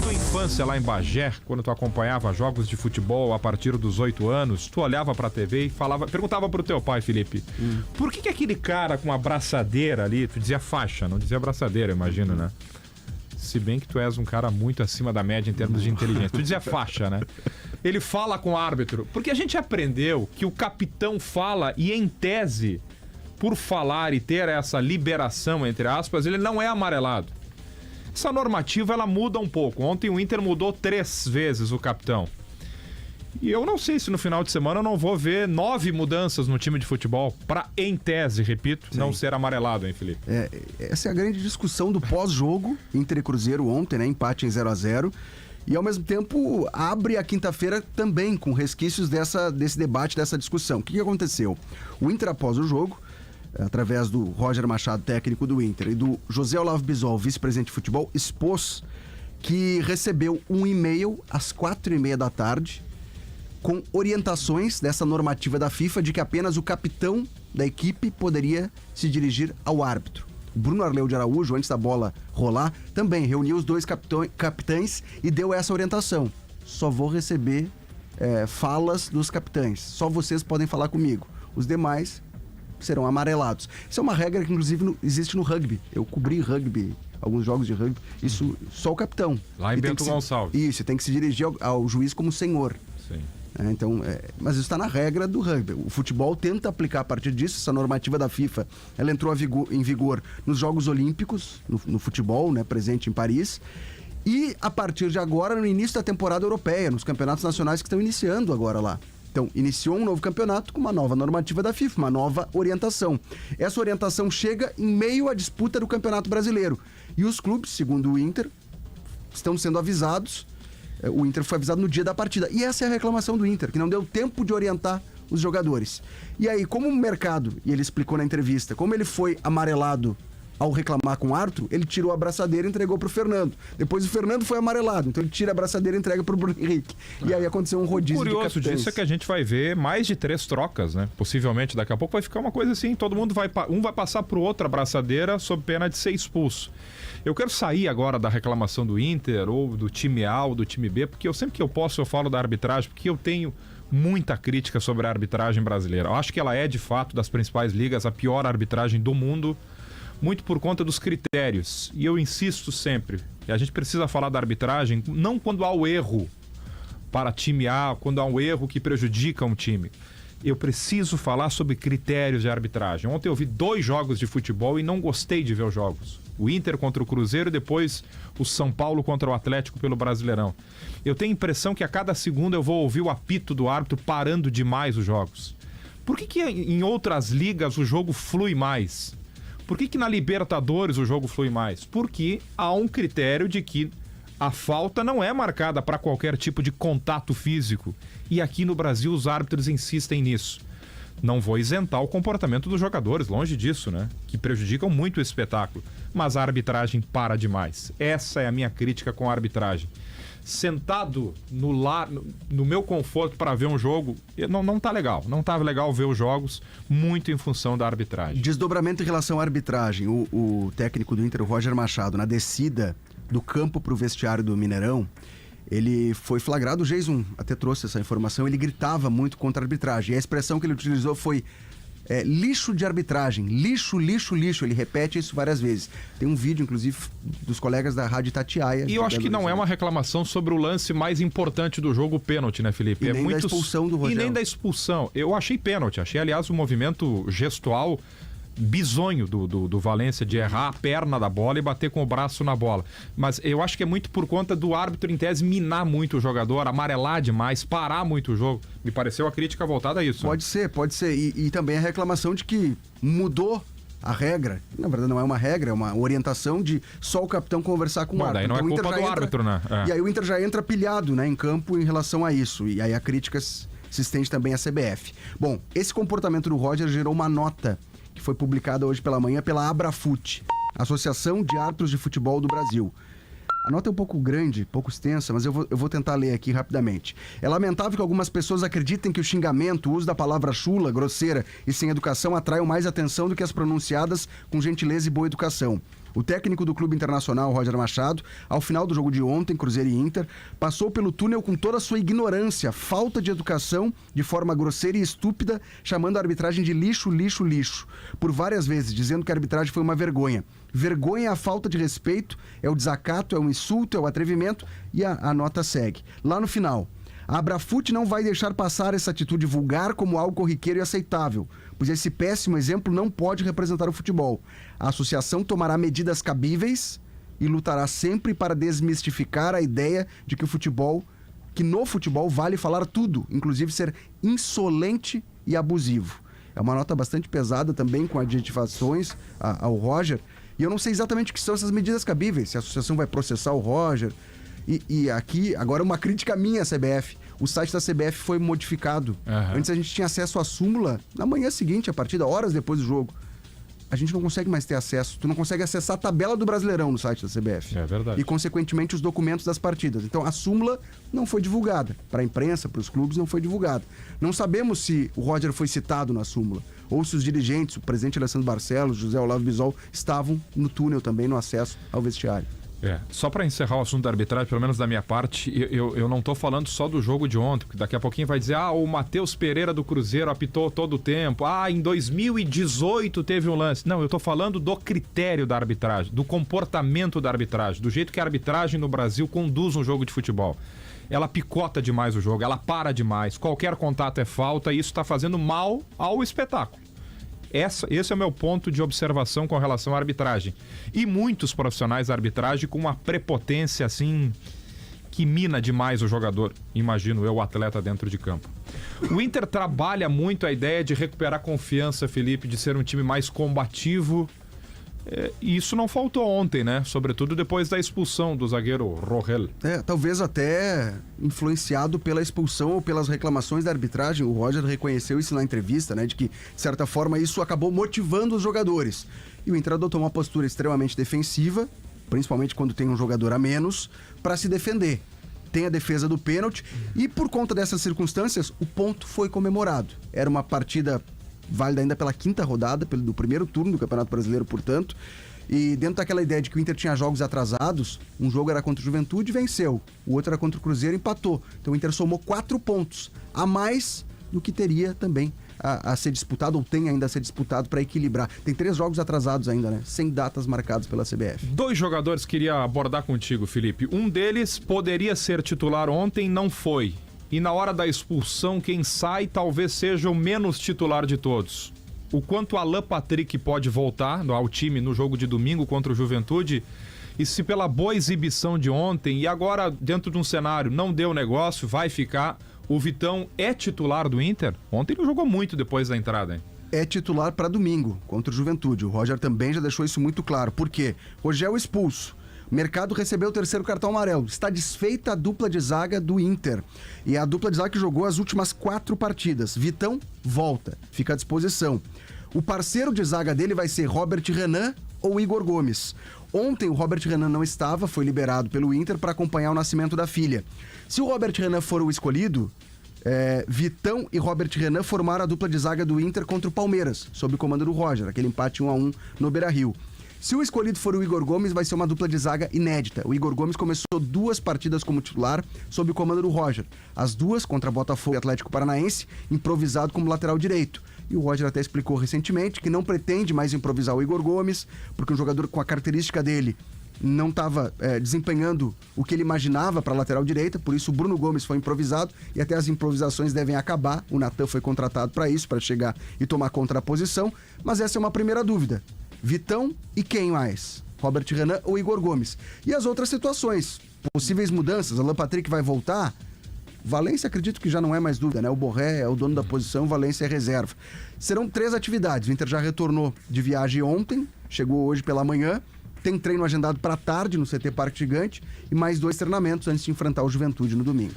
tua infância lá em Bagé, quando tu acompanhava jogos de futebol a partir dos 8 anos, tu olhava pra TV e perguntava pro teu pai, Felipe, por que aquele cara com a braçadeira ali, tu dizia faixa, não dizia braçadeira, eu imagino, né? Se bem que tu és um cara muito acima da média em termos de inteligência. Tu dizia faixa, né? Ele fala com o árbitro. Porque a gente aprendeu que o capitão fala e, em tese, por falar e ter essa liberação, entre aspas, ele não é amarelado. Essa normativa, ela muda um pouco. Ontem o Inter mudou 3 vezes o capitão. E eu não sei se no final de semana eu não vou ver 9 mudanças no time de futebol para, em tese, repito, não ser amarelado, hein, Felipe? Essa é a grande discussão do pós-jogo Inter e Cruzeiro ontem, né? Empate em 0-0. E, ao mesmo tempo, abre a quinta-feira também com resquícios desse debate, dessa discussão. O que aconteceu? O Inter, após o jogo, através do Roger Machado, técnico do Inter, e do José Olavo Bisol, vice-presidente de futebol, expôs que recebeu um e-mail às 4h30 da tarde com orientações dessa normativa da FIFA de que apenas o capitão da equipe poderia se dirigir ao árbitro. O Bruno Arleu de Araújo, antes da bola rolar, também reuniu os 2 capitães e deu essa orientação. Só vou receber falas dos capitães. Só vocês podem falar comigo. Os demais serão amarelados. Isso é uma regra que, inclusive, existe no rugby. Eu cobri rugby, alguns jogos de rugby. Isso, só o capitão. Lá em Bento Gonçalves. Isso, tem que se dirigir ao juiz como senhor. Sim. Mas isso está na regra do rugby. O futebol tenta aplicar a partir disso, essa normativa da FIFA, ela entrou em vigor nos Jogos Olímpicos, no futebol, né, presente em Paris, e a partir de agora, no início da temporada europeia, nos campeonatos nacionais que estão iniciando agora lá. Então, iniciou um novo campeonato com uma nova normativa da FIFA, uma nova orientação. Essa orientação chega em meio à disputa do Campeonato Brasileiro. E os clubes, segundo o Inter, estão sendo avisados. O Inter foi avisado no dia da partida. E essa é a reclamação do Inter, que não deu tempo de orientar os jogadores. E aí, como o mercado, e ele explicou na entrevista, como ele foi amarelado ao reclamar com o árbitro, ele tirou a braçadeira e entregou pro Fernando. Depois o Fernando foi amarelado, então ele tira a braçadeira e entrega pro Bruno Henrique. E aí aconteceu um rodízio de capitães. O curioso disso é que a gente vai ver mais de 3 trocas, né? Possivelmente daqui a pouco vai ficar uma coisa assim, todo mundo vai passar pro outro a braçadeira sob pena de ser expulso. Eu quero sair agora da reclamação do Inter, ou do time A ou do time B, porque sempre que eu posso eu falo da arbitragem, porque eu tenho muita crítica sobre a arbitragem brasileira. Eu acho que ela é, de fato, das principais ligas, a pior arbitragem do mundo, muito por conta dos critérios. E eu insisto sempre, a gente precisa falar da arbitragem não quando há o erro para time A, quando há um erro que prejudica um time. Eu preciso falar sobre critérios de arbitragem. Ontem eu vi 2 jogos de futebol e não gostei de ver os jogos. O Inter contra o Cruzeiro e depois o São Paulo contra o Atlético pelo Brasileirão. Eu tenho a impressão que a cada segundo eu vou ouvir o apito do árbitro parando demais os jogos. Por que em outras ligas o jogo flui mais? Por que na Libertadores o jogo flui mais? Porque há um critério de que a falta não é marcada para qualquer tipo de contato físico. E aqui no Brasil os árbitros insistem nisso. Não vou isentar o comportamento dos jogadores, longe disso, né? Que prejudicam muito o espetáculo. Mas a arbitragem para demais. Essa é a minha crítica com a arbitragem. Sentado no meu conforto para ver um jogo, não tá legal. Não tá legal ver os jogos muito em função da arbitragem. Desdobramento em relação à arbitragem. O técnico do Inter, o Roger Machado, na descida do campo para o vestiário do Mineirão, ele foi flagrado, o Jason até trouxe essa informação, ele gritava muito contra a arbitragem. E a expressão que ele utilizou foi lixo de arbitragem, lixo, lixo, lixo. Ele repete isso várias vezes. Tem um vídeo, inclusive, dos colegas da Rádio Itatiaia. E eu acho que não é uma reclamação sobre o lance mais importante do jogo, o pênalti, né, Felipe? E nem da expulsão do Rogério. E nem da expulsão. Eu achei pênalti. Achei, aliás, um movimento gestual bizonho do Valência de errar a perna da bola e bater com o braço na bola. Mas eu acho que é muito por conta do árbitro, em tese, minar muito o jogador, amarelar demais, parar muito o jogo. Me pareceu a crítica voltada a isso. Pode ser. E também a reclamação de que mudou a regra. Na verdade não é uma regra, é uma orientação de só o capitão conversar com o árbitro. Daí não então, é culpa do árbitro, né? E aí o Inter já entra pilhado, né, em campo em relação a isso. E aí a crítica se estende também à CBF. Bom, esse comportamento do Roger gerou uma nota que foi publicada hoje pela manhã pela Abrafut, Associação de Árbitros de Futebol do Brasil. A nota é um pouco grande, pouco extensa, mas eu vou tentar ler aqui rapidamente. É lamentável que algumas pessoas acreditem que o xingamento, o uso da palavra chula, grosseira e sem educação atraiam mais atenção do que as pronunciadas com gentileza e boa educação. O técnico do Clube Internacional, Roger Machado, ao final do jogo de ontem, Cruzeiro e Inter, passou pelo túnel com toda a sua ignorância, falta de educação, de forma grosseira e estúpida, chamando a arbitragem de lixo, lixo, lixo, por várias vezes, dizendo que a arbitragem foi uma vergonha. Vergonha é a falta de respeito, é o desacato, é o insulto, é o atrevimento, e a nota segue. Lá no final, a Abrafut não vai deixar passar essa atitude vulgar como algo corriqueiro e aceitável, pois esse péssimo exemplo não pode representar o futebol. A associação tomará medidas cabíveis e lutará sempre para desmistificar a ideia de que no futebol vale falar tudo, inclusive ser insolente e abusivo. É uma nota bastante pesada também, com adjetivações ao Roger, e eu não sei exatamente o que são essas medidas cabíveis, se a associação vai processar o Roger. E aqui, agora uma crítica minha à CBF. O site da CBF foi modificado. Antes a gente tinha acesso à súmula na manhã seguinte, a partida, horas depois do jogo. A gente não consegue mais ter acesso. Tu não consegue acessar a tabela do Brasileirão no site da CBF. É verdade. E, consequentemente, os documentos das partidas. Então, a súmula não foi divulgada. Para a imprensa, para os clubes, não foi divulgada. Não sabemos se o Roger foi citado na súmula. Ou se os dirigentes, o presidente Alessandro Barcelos, José Olavo Bisol, estavam no túnel também, no acesso ao vestiário. Só para encerrar o assunto da arbitragem, pelo menos da minha parte, eu não tô falando só do jogo de ontem, porque daqui a pouquinho vai dizer, o Matheus Pereira do Cruzeiro apitou todo o tempo, em 2018 teve um lance. Não, eu tô falando do critério da arbitragem, do comportamento da arbitragem, do jeito que a arbitragem no Brasil conduz um jogo de futebol. Ela picota demais o jogo, ela para demais, qualquer contato é falta e isso está fazendo mal ao espetáculo. Esse é o meu ponto de observação com relação à arbitragem. E muitos profissionais da arbitragem com uma prepotência assim que mina demais o jogador, imagino eu, o atleta dentro de campo. O Inter trabalha muito a ideia de recuperar confiança, Felipe, de ser um time mais combativo. E isso não faltou ontem, né? Sobretudo depois da expulsão do zagueiro Rogel. Talvez até influenciado pela expulsão ou pelas reclamações da arbitragem. O Roger reconheceu isso na entrevista, né? De que, de certa forma, isso acabou motivando os jogadores. E o Inter adotou uma postura extremamente defensiva, principalmente quando tem um jogador a menos, para se defender. Tem a defesa do pênalti e, por conta dessas circunstâncias, o ponto foi comemorado. Era uma partida válida ainda pela quinta rodada, do primeiro turno do Campeonato Brasileiro, portanto. E dentro daquela ideia de que o Inter tinha jogos atrasados, um jogo era contra o Juventude, venceu. O outro era contra o Cruzeiro, empatou. Então o Inter somou 4 pontos, a mais do que teria também a ser disputado, ou tem ainda a ser disputado, para equilibrar. Tem 3 jogos atrasados ainda, né? Sem datas marcadas pela CBF. 2 jogadores queria abordar contigo, Felipe. Um deles poderia ser titular ontem, não foi. E na hora da expulsão, quem sai talvez seja o menos titular de todos. O quanto Alan Patrick pode voltar ao time no jogo de domingo contra o Juventude, e se pela boa exibição de ontem e agora dentro de um cenário não deu negócio, vai ficar, o Vitão é titular do Inter? Ontem ele jogou muito depois da entrada, hein? É titular para domingo contra o Juventude. O Roger também já deixou isso muito claro. Por quê? Rogel expulso. O Mercado recebeu o 3º cartão amarelo. Está desfeita a dupla de zaga do Inter. E a dupla de zaga que jogou as últimas 4 partidas. Vitão volta, fica à disposição. O parceiro de zaga dele vai ser Robert Renan ou Igor Gomes. Ontem o Robert Renan não estava, foi liberado pelo Inter para acompanhar o nascimento da filha. Se o Robert Renan for o escolhido, Vitão e Robert Renan formaram a dupla de zaga do Inter contra o Palmeiras, sob o comando do Roger, aquele empate 1-1 no Beira-Rio. Se o escolhido for o Igor Gomes, vai ser uma dupla de zaga inédita. O Igor Gomes começou 2 partidas como titular sob o comando do Roger. As 2 contra Botafogo e Atlético Paranaense, improvisado como lateral direito. E o Roger até explicou recentemente que não pretende mais improvisar o Igor Gomes, porque um jogador com a característica dele não estava desempenhando o que ele imaginava para a lateral direita, por isso o Bruno Gomes foi improvisado e até as improvisações devem acabar. O Natan foi contratado para isso, para chegar e tomar contra a posição, mas essa é uma primeira dúvida. Vitão e quem mais? Robert Renan ou Igor Gomes? E as outras situações, possíveis mudanças, Alan Patrick vai voltar? Valência acredito que já não é mais dúvida, né? O Borré é o dono da posição, Valência é reserva. Serão 3 atividades, o Inter já retornou de viagem ontem, chegou hoje pela manhã, tem treino agendado para tarde no CT Parque Gigante e mais 2 treinamentos antes de enfrentar o Juventude no domingo.